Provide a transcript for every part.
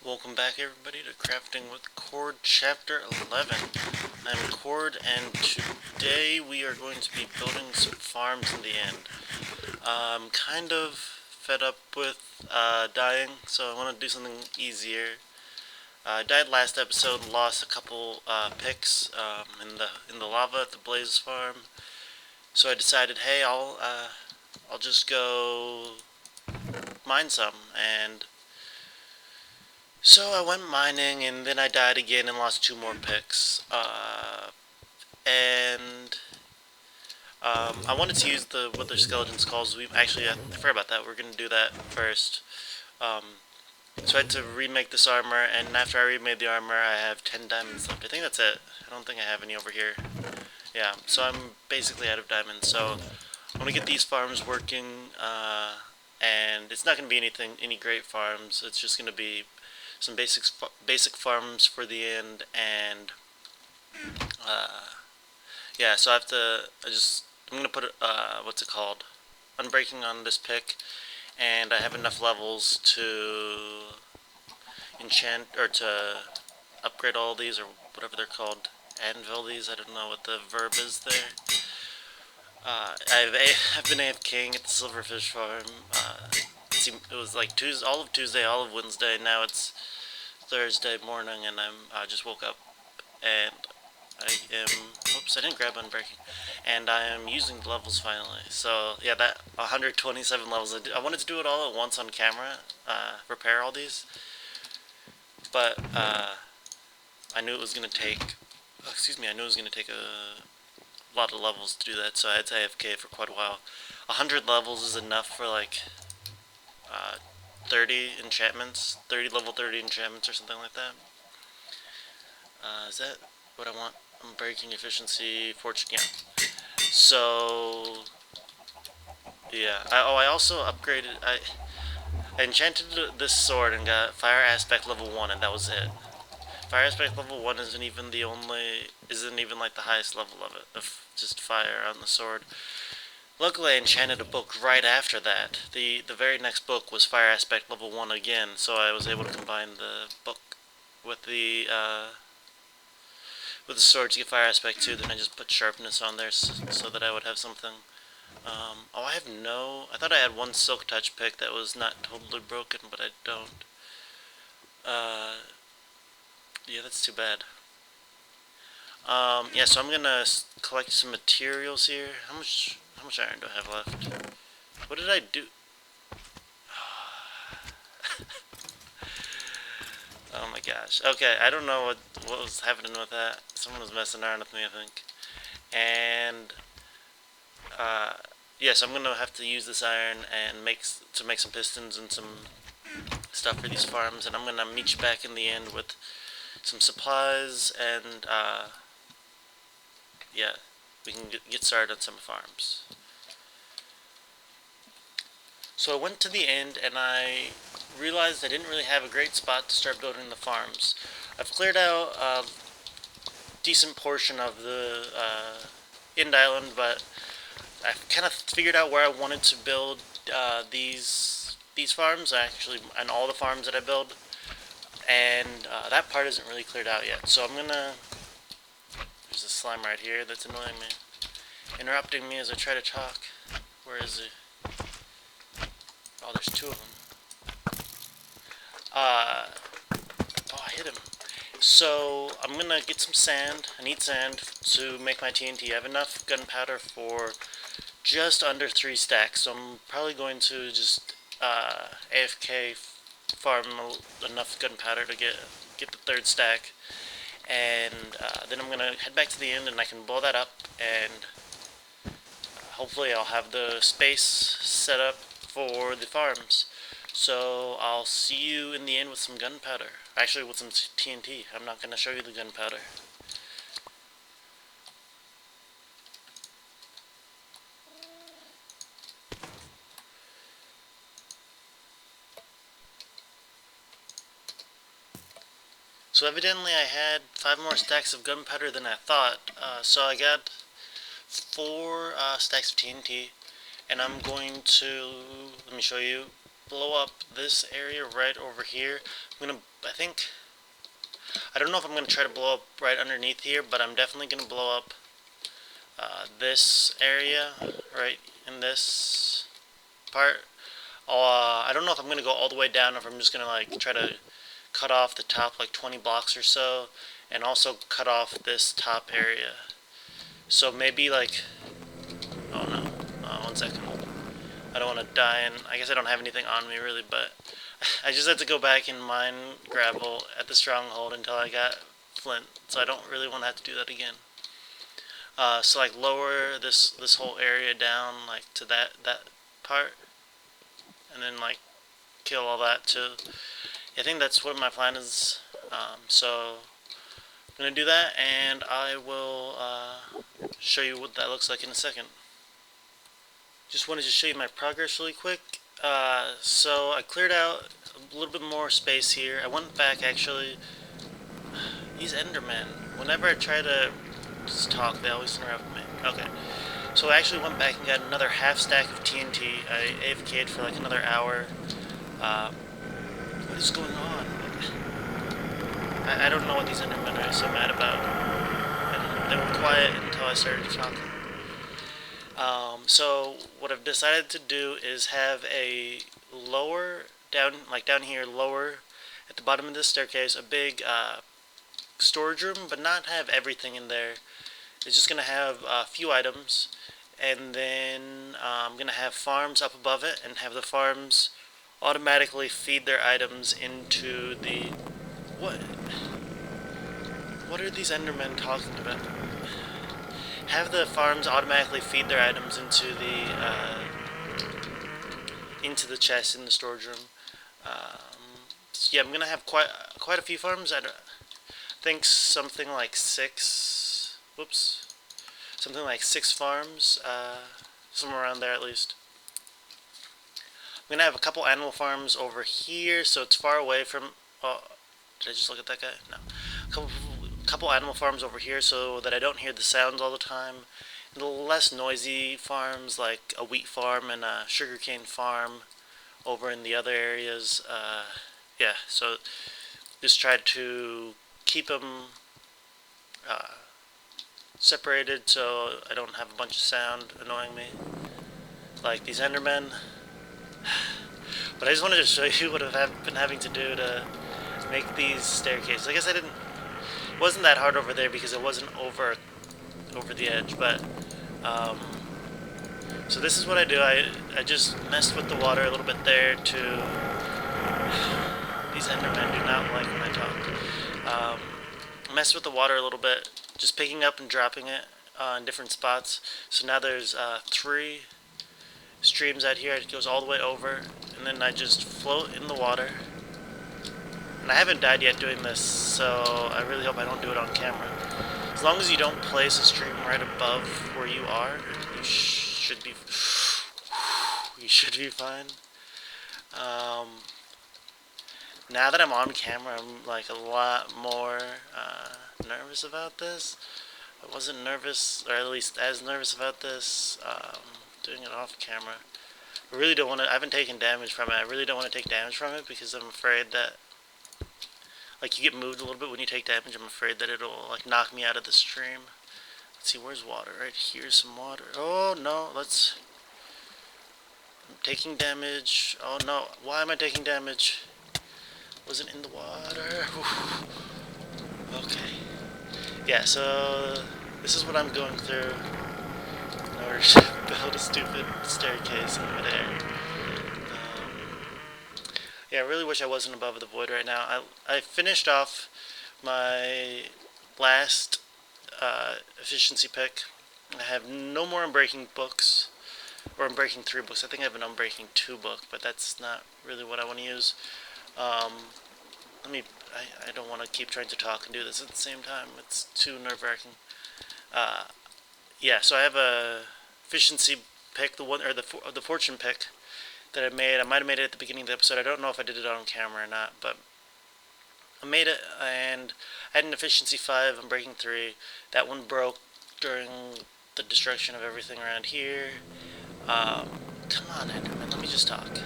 Welcome back everybody to Crafting with Chord Chapter 11. I'm Chord and today we are going to be building some farms in the end. I'm kind of fed up with dying, so I want to do something easier. I died last episode and lost a couple picks in the lava at the Blaze farm. So I decided, hey, I'll just go mine some, and so I went mining, and then I died again and lost two more picks. And I wanted to use the Wither Skeleton Skulls. We actually, I forgot about that. We're gonna do that first. Um, so I had to remake this armor, and after I remade the armor, I have 10 diamonds left. I think that's it. I don't think I have any over here. Yeah, so I'm basically out of diamonds. So I want to get these farms working, and it's not gonna be any great farms. It's just gonna be some basic farms for the end, and yeah. So I'm gonna put what's it called, unbreaking on this pick, and I have enough levels to enchant or to upgrade all these or whatever they're called, anvil these. I don't know what the verb is there. I've been AFKing at the Silverfish farm. It was like all of Tuesday, all of Wednesday. Now it's Thursday morning, and I just woke up, and I am. Oops, I didn't grab unbreaking, and I am using the levels finally. So yeah, that 127 levels. I wanted to do it all at once on camera, repair all these, but I knew it was gonna take. Excuse me, I knew it was gonna take a lot of levels to do that, so I had to AFK for quite a while. 100 levels is enough for like uh, 30 enchantments, level 30 enchantments or something like that. Is that what I want? I'm breaking efficiency, fortune, yeah. So, yeah. I also upgraded, I enchanted this sword and got fire aspect level 1, and that was it. Fire aspect level 1 isn't even like the highest level of it, of just fire on the sword. Luckily, I enchanted a book right after that. The very next book was Fire Aspect Level 1 again, so I was able to combine the book with the sword to get Fire Aspect 2, then I just put Sharpness on there so that I would have something. I thought I had one Silk Touch pick that was not totally broken, but I don't. Yeah, that's too bad. Yeah, so I'm gonna collect some materials here. How much iron do I have left? What did I do? Oh my gosh. Okay, I don't know what was happening with that. Someone was messing around with me, I think. And uh, yes, I'm gonna have to use this iron and make some pistons and some stuff for these farms. And I'm gonna meet you back in the end with some supplies and yeah, we can get started on some farms. So I went to the end and I realized I didn't really have a great spot to start building the farms. I've cleared out a decent portion of the end island, but I've kind of figured out where I wanted to build these farms, actually, and all the farms that I build, and that part isn't really cleared out yet. So I'm gonna. There's a slime right here that's annoying me, interrupting me as I try to talk. Where is he? Oh, there's two of them. Oh, I hit him. So I'm gonna get some sand. I need sand to make my TNT. I have enough gunpowder for just under 3 stacks, so I'm probably going to just AFK farm enough gunpowder to get the 3rd stack, and then I'm gonna head back to the end and I can blow that up, and hopefully I'll have the space set up for the farms. So I'll see you in the end with some gunpowder. Actually, with some TNT. I'm not gonna show you the gunpowder. So evidently I had 5 more stacks of gunpowder than I thought. So I got 4 stacks of TNT, and I'm going to, let me show you, blow up this area right over here. I don't know if I'm gonna try to blow up right underneath here, but I'm definitely gonna blow up this area right in this part. I don't know if I'm gonna go all the way down or if I'm just gonna like try to cut off the top like 20 blocks or so, and also cut off this top area. So maybe like, oh no, 1 second. I don't want to die, and I guess I don't have anything on me really, but I just had to go back and mine gravel at the stronghold until I got flint, so I don't really want to have to do that again. So like lower this whole area down like to that part, and then like kill all that too. I think that's what my plan is. So I'm gonna do that, and I will show you what that looks like in a second. Just wanted to show you my progress really quick. So I cleared out a little bit more space here. I went back actually. These Endermen, whenever I try to just talk, they always interrupt me. Okay. So I actually went back and got another half stack of TNT. I AFK'd for like another hour. What is going on? I don't know what these Endermen are so mad about. And they were quiet until I started talking. So what I've decided to do is have a lower, down here, lower at the bottom of this staircase, a big storage room, but not have everything in there. It's just going to have a few items, and then I'm going to have farms up above it, and have the farms automatically feed their items into the... What are these Endermen talking about? Have the farms automatically feed their items into the chest in the storage room. So yeah, I'm gonna have quite a few farms. I think something like 6. Whoops, something like 6 farms, somewhere around there at least. I'm gonna have a couple animal farms over here, so it's far away from. Oh, did I just look at that guy? No. Couple animal farms over here so that I don't hear the sounds all the time. And the less noisy farms like a wheat farm and a sugarcane farm over in the other areas. Yeah, so just try to keep them separated so I don't have a bunch of sound annoying me like these Endermen. But I just wanted to show you what I've been having to do to make these staircases. I guess it wasn't that hard over there because it wasn't over the edge, but so this is what I do. I just messed with the water a little bit there to... These Endermen do not like when I talk. Messed with the water a little bit, just picking up and dropping it in different spots. So now there's 3 streams out here. It goes all the way over, and then I just float in the water. And I haven't died yet doing this, so I really hope I don't do it on camera. As long as you don't place a stream right above where you are, you should be fine. Now that I'm on camera, I'm like a lot more nervous about this. I wasn't nervous, or at least as nervous about this doing it off camera. I really don't want to. I haven't taken damage from it. I really don't want to take damage from it because I'm afraid that, like, you get moved a little bit when you take damage. I'm afraid that it'll like knock me out of the stream. Let's see, where's water? Right here's some water. Oh no, I'm taking damage. Oh no, why am I taking damage? Wasn't in the water. Okay. Yeah, so this is what I'm going through in order to build a stupid staircase in midair. Yeah, I really wish I wasn't above the void right now. I finished off my last efficiency pick. I have no more Unbreaking books, or Unbreaking 3 books. I think I have an Unbreaking 2 book, but that's not really what I want to use. I don't want to keep trying to talk and do this at the same time. It's too nerve-wracking. Yeah, so I have a efficiency pick, the fortune pick that I made. I might have made it at the beginning of the episode. I don't know if I did it on camera or not, but I made it, and I had an efficiency 5 on Breaking 3. That one broke during the destruction of everything around here. Come on, Enderman, let me just talk.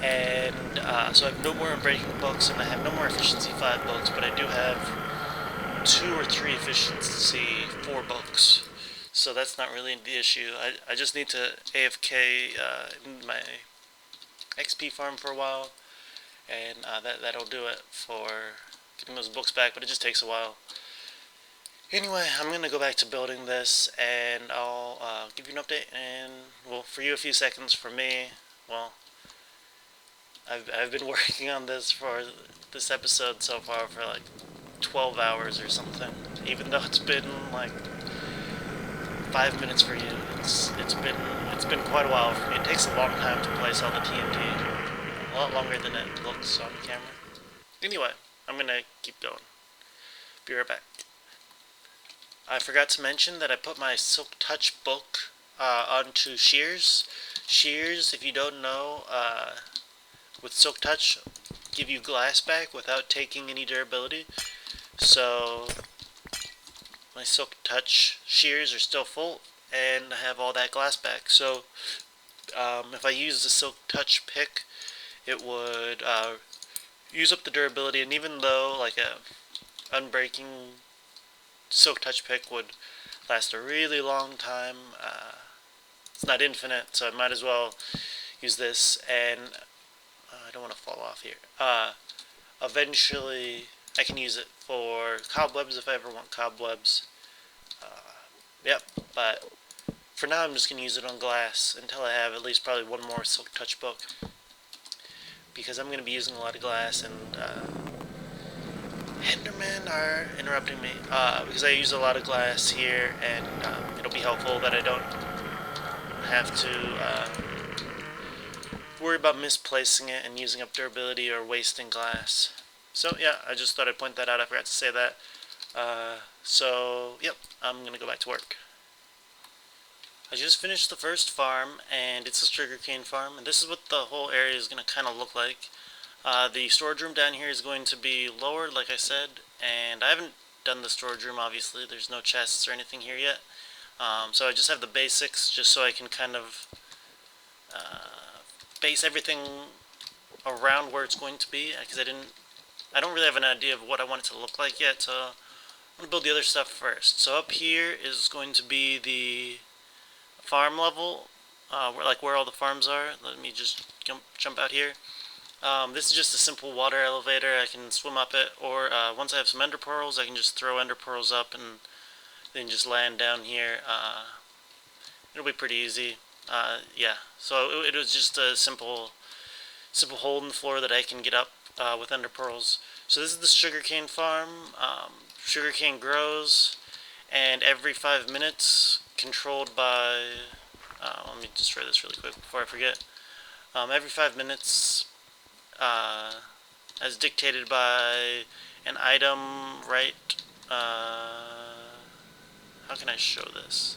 And so I have no more unbreaking books, and I have no more efficiency 5 books, but I do have 2 or 3 efficiency 4 books. So that's not really the issue. I just need to AFK in my XP farm for a while, and that'll do it for getting those books back, but it just takes a while. Anyway, I'm going to go back to building this, and I'll give you an update, and, well, for you a few seconds, for me, well, I've been working on this for this episode so far for like 12 hours or something, even though it's been like 5 minutes for you. It's been quite a while for me. It takes a long time to place all the TNT, a lot longer than it looks on camera. Anyway, I'm gonna keep going. Be right back. I forgot to mention that I put my Silk Touch book onto Shears. Shears, if you don't know, with Silk Touch, give you glass back without taking any durability. So my Silk Touch shears are still full, and I have all that glass back. So if I use the Silk Touch pick, it would use up the durability, and even though like a unbreaking Silk Touch pick would last a really long time, it's not infinite, so I might as well use this, and I don't want to fall off here. Eventually, I can use it for cobwebs if I ever want cobwebs. Yep, but for now I'm just going to use it on glass until I have at least probably one more Silk Touch book, because I'm going to be using a lot of glass, and Endermen are interrupting me because I use a lot of glass here, and it'll be helpful that I don't have to worry about misplacing it and using up durability or wasting glass. So yeah, I just thought I'd point that out. I forgot to say that. So yep, I'm gonna go back to work. I just finished the first farm, and it's a sugarcane farm, and this is what the whole area is gonna kind of look like. The storage room down here is going to be lowered, like I said, and I haven't done the storage room, obviously. There's no chests or anything here yet. So I just have the basics, just so I can kind of base everything around where it's going to be, because I don't really have an idea of what I want it to look like yet, so I'm going to build the other stuff first. So up here is going to be the farm level, where all the farms are. Let me just jump out here. This is just a simple water elevator. I can swim up it, or once I have some ender pearls, I can just throw ender pearls up and then just land down here. It'll be pretty easy. Yeah, so it was just a simple hole in the floor that I can get up with ender pearls. So this is the sugarcane farm. Sugarcane grows, and every 5 minutes, controlled by, let me destroy this really quick before I forget. Every 5 minutes, as dictated by an item, right, how can I show this?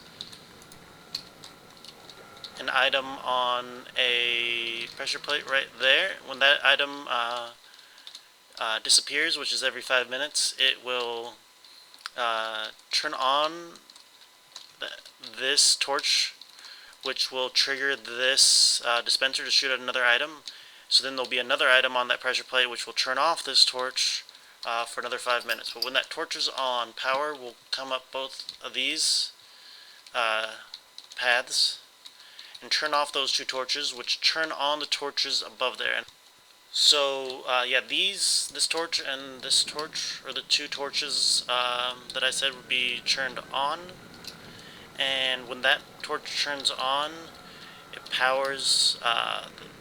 An item on a pressure plate right there. When that item disappears, which is every 5 minutes, it will turn on this torch, which will trigger this dispenser to shoot at another item. So then there'll be another item on that pressure plate which will turn off this torch for another 5 minutes. But when that torch is on, power will come up both of these paths and turn off those 2 torches, which turn on the torches above there. So yeah, this torch and this torch are the 2 torches that I said would be turned on. And when that torch turns on, it powers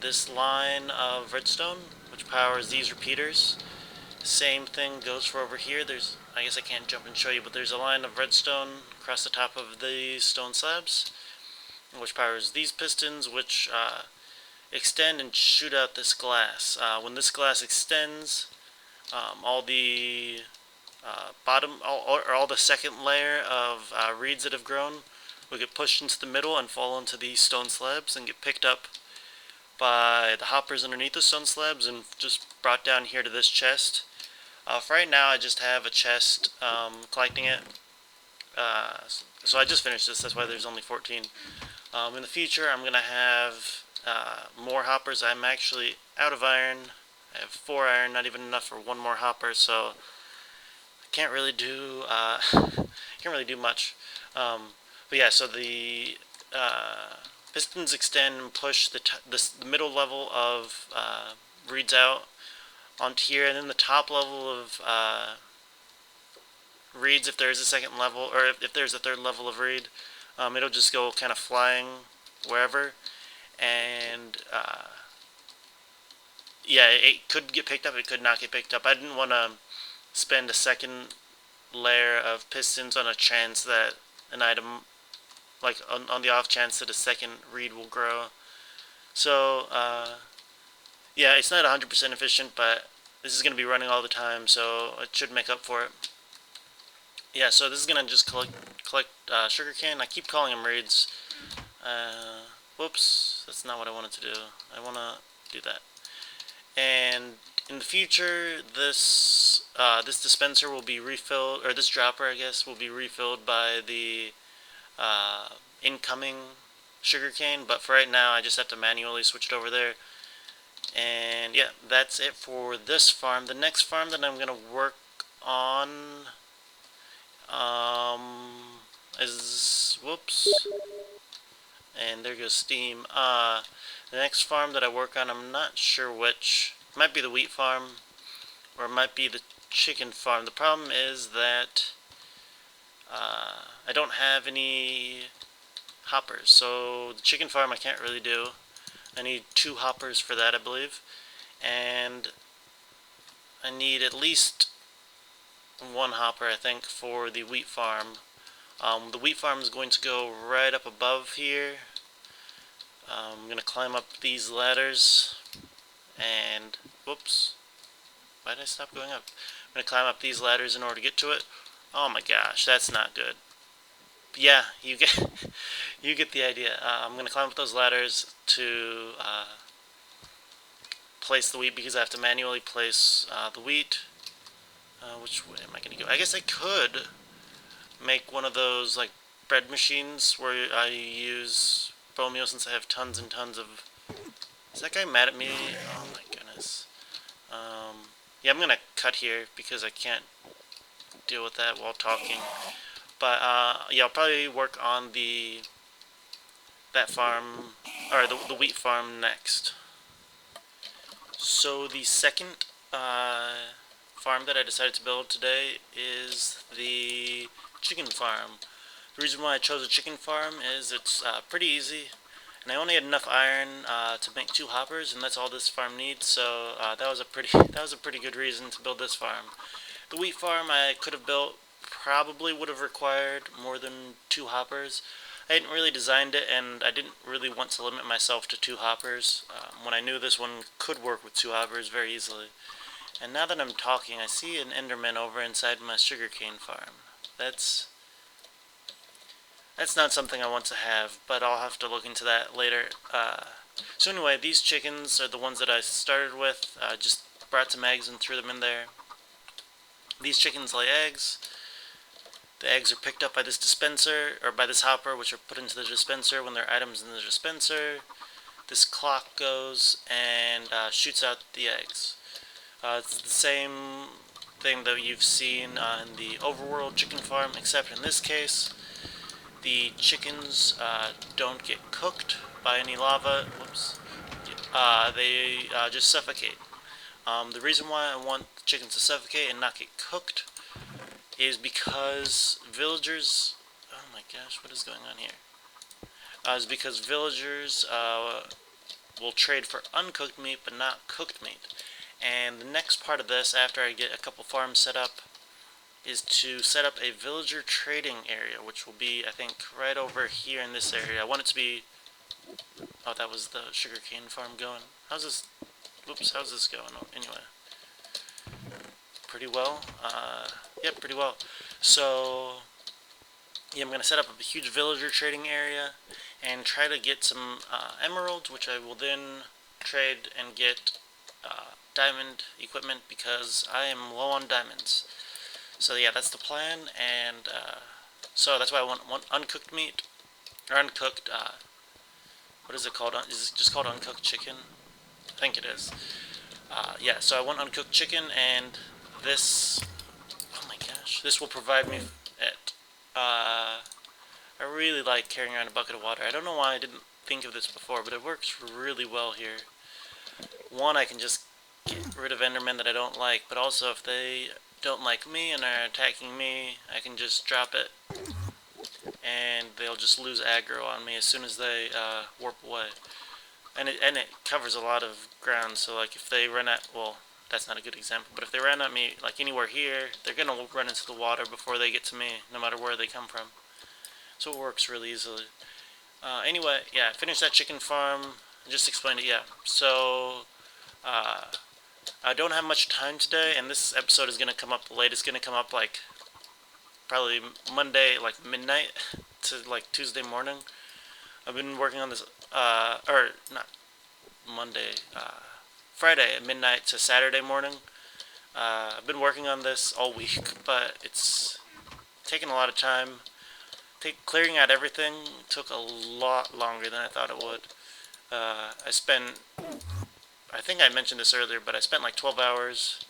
this line of redstone, which powers these repeaters. Same thing goes for over here. I guess I can't jump and show you, but there's a line of redstone across the top of these stone slabs, which powers these pistons, which extend and shoot out this glass. When this glass extends, all the all the second layer of reeds that have grown will get pushed into the middle and fall into these stone slabs and get picked up by the hoppers underneath the stone slabs and just brought down here to this chest. For right now, I just have a chest collecting it. So I just finished this, that's why there's only 14. In the future, I'm going to have more hoppers. I'm actually out of iron. I have 4 iron, not even enough for 1 more hopper, so I can't really do can't really do much. But yeah, so the pistons extend and push the middle level of reeds out onto here, and then the top level of reeds, if there's a second level, or if there's a third level of reed, it'll just go kind of flying wherever. And yeah, it could get picked up, it could not get picked up. I didn't want to spend a second layer of pistons on a chance that an item, like on the off chance that a second reed will grow. So yeah, it's not 100% efficient, but this is going to be running all the time, so it should make up for it. Yeah, so this is going to just collect sugarcane. I keep calling them reeds. Whoops, that's not what I wanted to do. I want to do that. And in the future, this dispenser will be refilled, or this dropper, I guess, will be refilled by the incoming sugarcane. But for right now, I just have to manually switch it over there. And yeah, that's it for this farm. The next farm that I'm gonna work on is whoops. And there goes steam. The next farm that I work on, I'm not sure which. It might be the wheat farm, or it might be the chicken farm. The problem is that I don't have any hoppers, so the chicken farm I can't really do. I need 2 hoppers for that, I believe, and I need at least 1 hopper, I think, for the wheat farm. The wheat farm is going to go right up above here. I'm going to climb up these ladders, and whoops, why did I stop going up? I'm going to climb up these ladders in order to get to it. Oh my gosh, that's not good. Yeah, you get you get the idea. I'm going to climb up those ladders to place the wheat, because I have to manually place the wheat. Which way am I going to go? I guess I could make one of those like bread machines where I use Romeo, since I have tons and tons of... Is that guy mad at me? Oh my goodness. Yeah, I'm going to cut here because I can't deal with that while talking. But yeah, I'll probably work on that farm, or the wheat farm next. So the second farm that I decided to build today is the chicken farm. The reason why I chose a chicken farm is it's pretty easy, and I only had enough iron to make 2 hoppers, and that's all this farm needs. So that was a pretty good reason to build this farm. The wheat farm I could have built probably would have required more than 2 hoppers. I hadn't really designed it, and I didn't really want to limit myself to 2 hoppers when I knew this one could work with 2 hoppers very easily. And now that I'm talking, I see an Enderman over inside my sugarcane farm. That's not something I want to have, but I'll have to look into that later. So anyway, these chickens are the ones that I started with. Just brought some eggs and threw them in there. These chickens lay eggs. The eggs are picked up by this dispenser, or by this hopper, which are put into the dispenser when there are items in the dispenser. This clock goes and shoots out the eggs. It's the same thing that you've seen in the overworld chicken farm, except in this case, the chickens don't get cooked by any lava. Whoops. They just suffocate. The reason why I want the chickens to suffocate and not get cooked is because villagers... Oh my gosh, what is going on here? Is because villagers will trade for uncooked meat but not cooked meat. And the next part of this, after I get a couple farms set up, is to set up a villager trading area, which will be, I think, right over here in this area. I want it to be... Oh, that was the sugarcane farm going. How's this... Whoops, how's this going? Oh, anyway. Pretty well. Yep, pretty well. So, yeah, I'm going to set up a huge villager trading area and try to get some emeralds, which I will then trade and get diamond equipment, because I am low on diamonds. So yeah, that's the plan, and so that's why I want uncooked meat, or uncooked, what is it called? Is it just called uncooked chicken? I think it is. Yeah, so I want uncooked chicken, and this, oh my gosh, this will provide me it. I really like carrying around a bucket of water. I don't know why I didn't think of this before, but it works really well here. One, I can just get rid of Endermen that I don't like, but also if they don't like me and are attacking me, I can just drop it, and they'll just lose aggro on me as soon as they warp away. And it covers a lot of ground, so like if they run at, well, that's not a good example, but if they run at me like anywhere here, they're gonna run into the water before they get to me, no matter where they come from. So it works really easily. Anyway, yeah, I finished that chicken farm. I just explained it, yeah. So, I don't have much time today, and this episode is gonna come up late. It's gonna come up like probably Monday, like midnight to like Tuesday morning. I've been working on this, or not Monday, Friday at midnight to Saturday morning. I've been working on this all week, but it's taken a lot of time. Clearing out everything took a lot longer than I thought it would. I think I mentioned this earlier, but I spent like 12 hours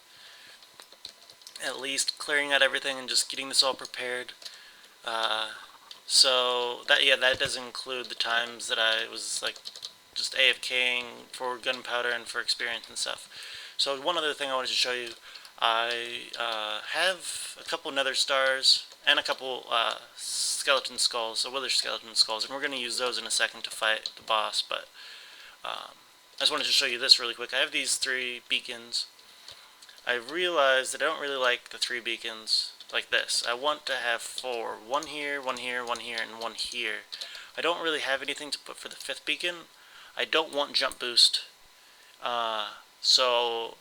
at least clearing out everything and just getting this all prepared. So that does include the times that I was like just AFKing for gunpowder and for experience and stuff. So one other thing I wanted to show you, I have a couple nether stars and a couple skeleton skulls, so wither skeleton skulls, and we're going to use those in a second to fight the boss, but I just wanted to show you this really quick. I have these 3 beacons. I realized that I don't really like the 3 beacons like this. I want to have 4. 1 here, 1 here, 1 here, and 1 here. I don't really have anything to put for the 5th beacon. I don't want jump boost. So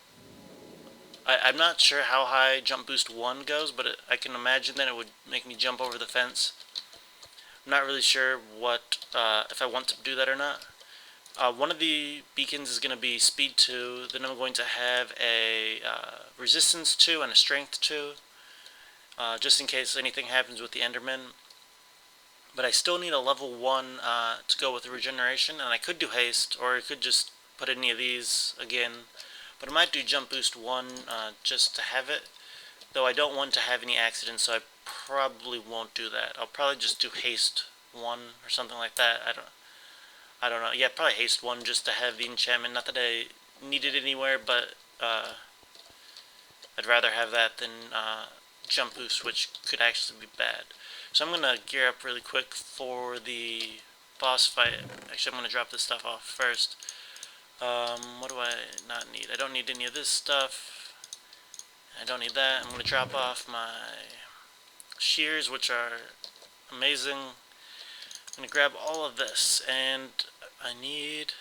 I'm not sure how high jump boost 1 goes, but I can imagine that it would make me jump over the fence. I'm not really sure what if I want to do that or not. One of the beacons is going to be speed 2, then I'm going to have a resistance 2 and a strength 2, just in case anything happens with the Enderman. But I still need a level 1 to go with the regeneration, and I could do haste, or I could just put any of these again. But I might do jump boost 1 just to have it, though I don't want to have any accidents, so I probably won't do that. I'll probably just do haste 1 or something like that. I don't know. Yeah, probably haste 1 just to have the enchantment. Not that I need it anywhere, but I'd rather have that than jump boost, which could actually be bad. So I'm going to gear up really quick for the boss fight. Actually, I'm going to drop this stuff off first. What do I not need? I don't need any of this stuff. I don't need that. I'm going to drop off my shears, which are amazing. I'm going to grab all of this, and I need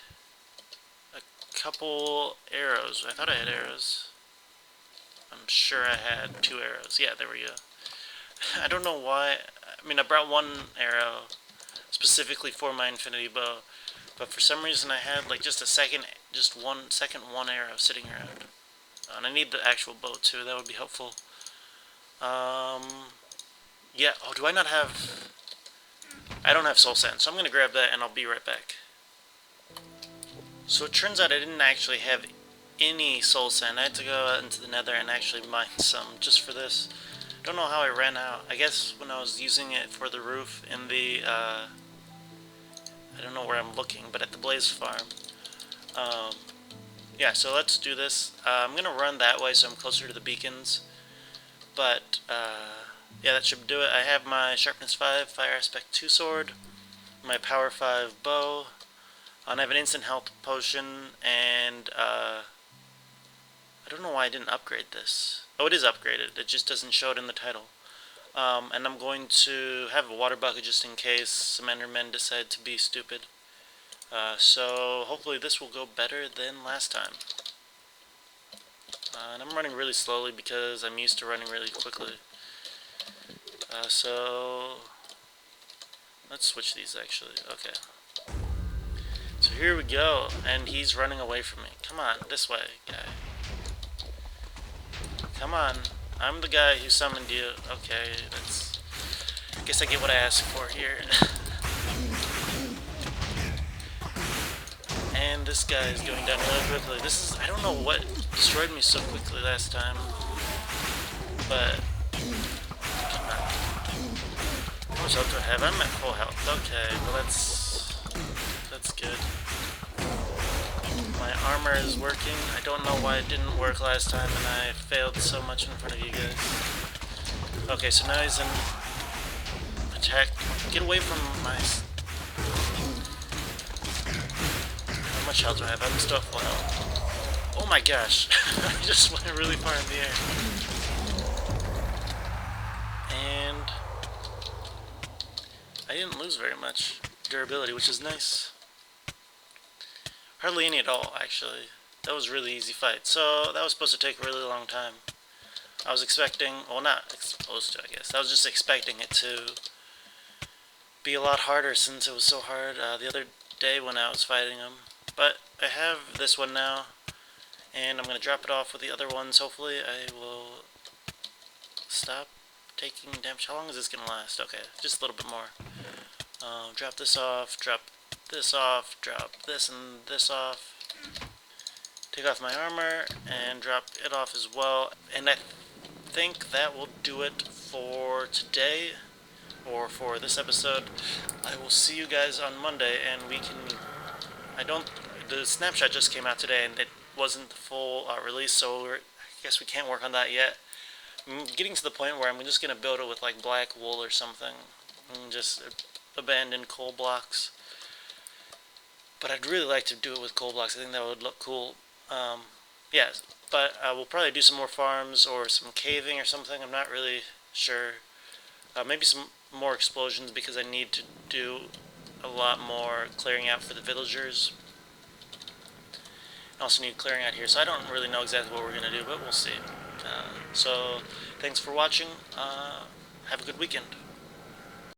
a couple arrows. I thought I had arrows. I'm sure I had 2 arrows. Yeah, there we go. I don't know why. I mean, I brought 1 arrow specifically for my infinity bow, but for some reason I had like just one second arrow sitting around. And I need the actual bow too. That would be helpful. Yeah. Oh, do I not have? I don't have soul sand, so I'm gonna grab that and I'll be right back. So it turns out I didn't actually have any soul sand. I had to go out into the nether and actually mine some just for this. Don't know how I ran out. I guess when I was using it for the roof in the I don't know where I'm looking, but at the blaze farm. Yeah, so let's do this. I'm gonna run that way so I'm closer to the beacons, but yeah, that should do it. I have my sharpness 5 fire aspect 2 sword, my power 5 bow, and I have an instant health potion, and I don't know why I didn't upgrade this. Oh, it is upgraded, it just doesn't show it in the title. And I'm going to have a water bucket just in case some endermen decide to be stupid. So hopefully this will go better than last time. And I'm running really slowly because I'm used to running really quickly. So let's switch these actually. Okay. So here we go, and he's running away from me. Come on, this way, guy. Come on. I'm the guy who summoned you. Okay, that's... I guess I get what I asked for here. this guy is going down really quickly. This is, I don't know what destroyed me so quickly last time, but come on. How much health do I have? I'm at full health. Okay, well that's good. My armor is working. I don't know why it didn't work last time and I failed so much in front of you guys. Okay, so now he's in attack. Get away from my... How much health do I have? I'm still at full health. Oh my gosh. I just went really far in the air. And I didn't lose very much durability, which is nice. Hardly any at all, actually. That was a really easy fight. So that was supposed to take a really long time. I was expecting, well, not supposed to, I guess. I was just expecting it to be a lot harder since it was so hard the other day when I was fighting him. But I have this one now, and I'm going to drop it off with the other ones. Hopefully I will stop taking damage. How long is this going to last? Okay, just a little bit more. Drop this off, drop this off, drop this and this off. Take off my armor and drop it off as well. And I think that will do it for today, or for this episode. I will see you guys on Monday, and we can... the snapshot just came out today, and it wasn't the full release, so I guess we can't work on that yet. I'm getting to the point where I'm just going to build it with like black wool or something, and just abandon coal blocks. But I'd really like to do it with coal blocks. I think that would look cool. Yeah, but we'll probably do some more farms or some caving or something. I'm not really sure. Maybe some more explosions, because I need to do a lot more clearing out for the villagers. I also need clearing out here, so I don't really know exactly what we're going to do, but we'll see. So, thanks for watching. Have a good weekend.